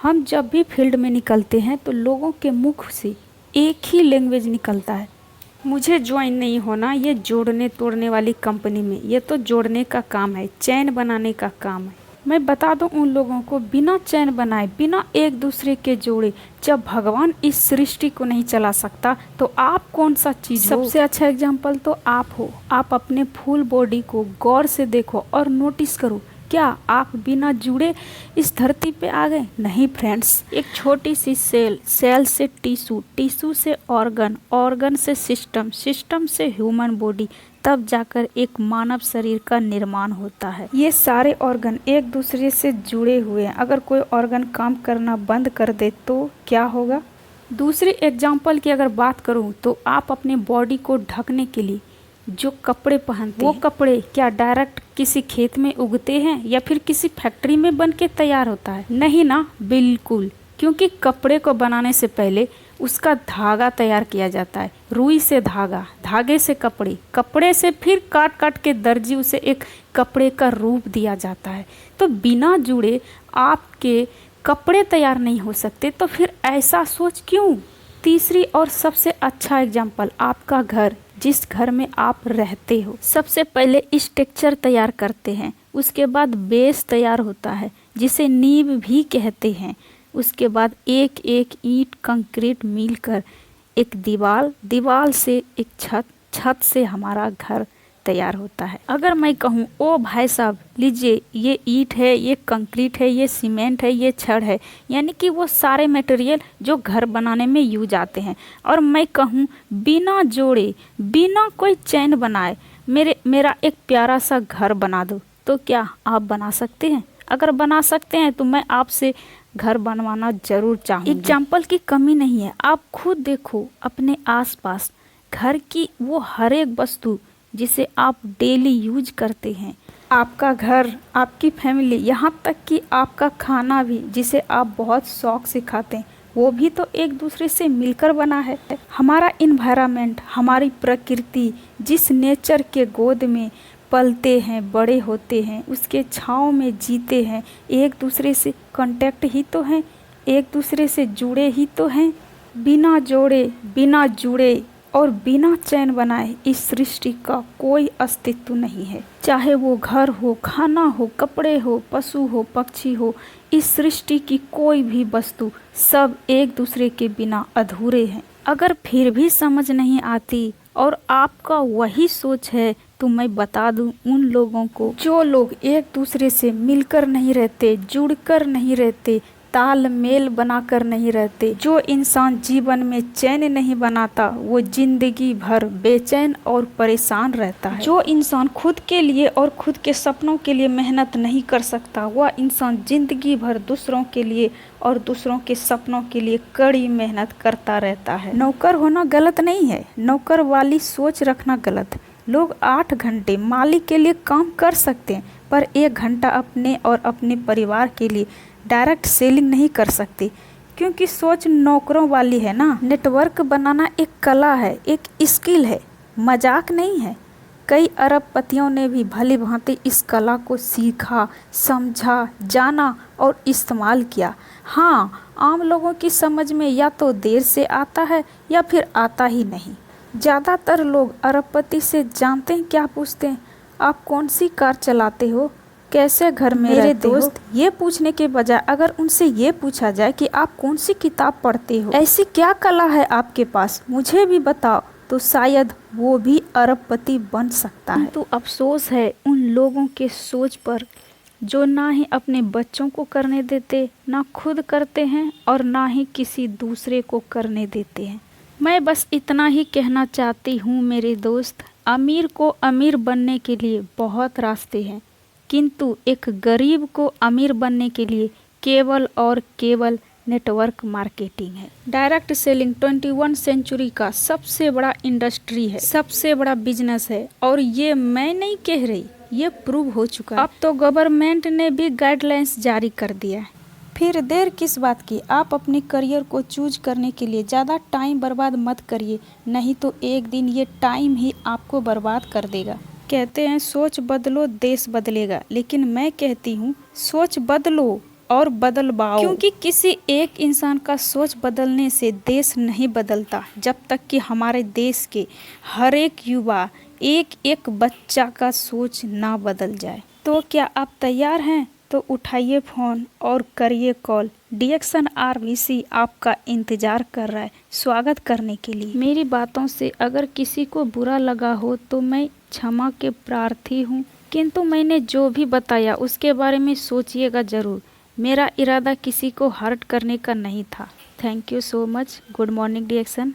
हम जब भी फील्ड में निकलते हैं तो लोगों के मुख से एक ही लैंग्वेज निकलता है, मुझे ज्वाइन नहीं होना ये जोड़ने तोड़ने वाली कंपनी में। ये तो जोड़ने का काम है, चैन बनाने का काम है। मैं बता दूं उन लोगों को, बिना चैन बनाए, बिना एक दूसरे के जोड़े, जब भगवान इस सृष्टि को नहीं चला सकता तो आप कौन सा चीज़ हो। सबसे अच्छा एग्जाम्पल तो आप हो। आप अपने फुल बॉडी को गौर से देखो और नोटिस करो, क्या आप बिना जुड़े इस धरती पे आ गए? नहीं फ्रेंड्स, एक छोटी सी सेल, सेल से टिश्यू, टिश्यू से ऑर्गन, ऑर्गन से सिस्टम, सिस्टम से ह्यूमन बॉडी, तब जाकर एक मानव शरीर का निर्माण होता है। ये सारे ऑर्गन एक दूसरे से जुड़े हुए हैं। अगर कोई ऑर्गन काम करना बंद कर दे तो क्या होगा? दूसरी एग्जाम्पल की अगर बात करूँ तो आप अपने बॉडी को ढकने के लिए जो कपड़े पहनते हैं, वो कपड़े क्या डायरेक्ट किसी खेत में उगते हैं या फिर किसी फैक्ट्री में बन के तैयार होता है? नहीं ना, बिल्कुल। क्योंकि कपड़े को बनाने से पहले उसका धागा तैयार किया जाता है। रुई से धागा, धागे से कपड़े, कपड़े से फिर काट काट के दर्जी उसे एक कपड़े का रूप दिया जाता है। तो बिना जुड़े आपके कपड़े तैयार नहीं हो सकते, तो फिर ऐसा सोच क्यों? तीसरी और सबसे अच्छा एग्जाम्पल, आपका घर, जिस घर में आप रहते हो। सबसे पहले स्ट्रक्चर तैयार करते हैं, उसके बाद बेस तैयार होता है जिसे नींव भी कहते हैं। उसके बाद एक एक ईंट कंक्रीट मिलकर एक दीवार, दीवार से एक छत, छत से हमारा घर तैयार होता है। अगर मैं कहूँ ओ भाई साहब लीजिए, ये ईंट है, ये कंक्रीट है, ये सीमेंट है, ये छड़ है, यानी कि वो सारे मटेरियल जो घर बनाने में यूज आते हैं, और मैं कहूँ बिना जोड़े, बिना कोई चैन बनाए मेरा एक प्यारा सा घर बना दो, तो क्या आप बना सकते हैं? अगर बना सकते हैं तो मैं आपसे घर बनवाना जरूर चाहूँगी। एग्जाम्पल की कमी नहीं है, आप खुद देखो अपने आसपास घर की वो हर एक वस्तु जिसे आप डेली यूज करते हैं। आपका घर, आपकी फैमिली, यहाँ तक कि आपका खाना भी जिसे आप बहुत शौक से खाते हैं, वो भी तो एक दूसरे से मिलकर बना है। हमारा इन्वायरमेंट, हमारी प्रकृति, जिस नेचर के गोद में पलते हैं, बड़े होते हैं, उसके छाँव में जीते हैं, एक दूसरे से कांटेक्ट ही तो हैं, एक दूसरे से जुड़े ही तो हैं। बिना जोड़े, बिना जुड़े और बिना चैन बनाए इस सृष्टि का कोई अस्तित्व नहीं है। चाहे वो घर हो, खाना हो, कपड़े हो, पशु हो, पक्षी हो, इस सृष्टि की कोई भी वस्तु, सब एक दूसरे के बिना अधूरे हैं। अगर फिर भी समझ नहीं आती और आपका वही सोच है तो मैं बता दूं उन लोगों को, जो लोग एक दूसरे से मिलकर नहीं रहते, जुड़कर नहीं रहते, तालमेल बनाकर नहीं रहते, जो इंसान जीवन में चैन नहीं बनाता वो जिंदगी भर बेचैन और परेशान रहता है। जो इंसान खुद के लिए और खुद के सपनों के लिए मेहनत नहीं कर सकता, वह इंसान जिंदगी भर दूसरों के लिए और दूसरों के सपनों के लिए कड़ी मेहनत करता रहता है। नौकर होना गलत नहीं है, नौकर वाली सोच रखना गलत। लोग 8 घंटे मालिक के लिए काम कर सकते हैं, पर 1 घंटा अपने और अपने परिवार के लिए डायरेक्ट सेलिंग नहीं कर सकते, क्योंकि सोच नौकरों वाली है ना। नेटवर्क बनाना एक कला है, एक स्किल है, मजाक नहीं है। कई अरबपतियों ने भी भली भांति इस कला को सीखा, समझा, जाना और इस्तेमाल किया। हाँ, आम लोगों की समझ में या तो देर से आता है या फिर आता ही नहीं। ज़्यादातर लोग अरबपति से जानते हैं क्या पूछते हैं? आप कौन सी कार चलाते हो, कैसे घर में रहते हो? ये पूछने के बजाय अगर उनसे ये पूछा जाए कि आप कौन सी किताब पढ़ते हो, ऐसी क्या कला है आपके पास, मुझे भी बताओ, तो शायद वो भी अरबपति बन सकता है। तो अफसोस है उन लोगों के सोच पर जो ना ही अपने बच्चों को करने देते, ना खुद करते हैं और ना ही किसी दूसरे को करने देते हैं। मैं बस इतना ही कहना चाहती हूँ मेरे दोस्त, अमीर को अमीर बनने के लिए बहुत रास्ते हैं, किंतु एक गरीब को अमीर बनने के लिए केवल और केवल नेटवर्क मार्केटिंग है। डायरेक्ट सेलिंग 21 सेंचुरी का सबसे बड़ा इंडस्ट्री है, सबसे बड़ा बिजनेस है, और ये मैं नहीं कह रही, ये प्रूव हो चुका है। अब तो गवर्नमेंट ने भी गाइडलाइंस जारी कर दिया है। फिर देर किस बात की? आप अपने करियर को चूज करने के लिए ज़्यादा टाइम बर्बाद मत करिए, नहीं तो एक दिन ये टाइम ही आपको बर्बाद कर देगा। कहते हैं सोच बदलो देश बदलेगा, लेकिन मैं कहती हूँ सोच बदलो और बदलवाओ, क्योंकि किसी एक इंसान का सोच बदलने से देश नहीं बदलता जब तक कि हमारे देश के हर एक युवा, एक एक बच्चा का सोच ना बदल जाए। तो क्या आप तैयार हैं? तो उठाइए फ़ोन और करिए कॉल। डिएक्शन आरबीसी आपका इंतज़ार कर रहा है स्वागत करने के लिए। मेरी बातों से अगर किसी को बुरा लगा हो तो मैं क्षमा के प्रार्थी हूँ, किंतु मैंने जो भी बताया उसके बारे में सोचिएगा ज़रूर। मेरा इरादा किसी को हर्ट करने का नहीं था। Thank you so much. Good morning डिएक्शन।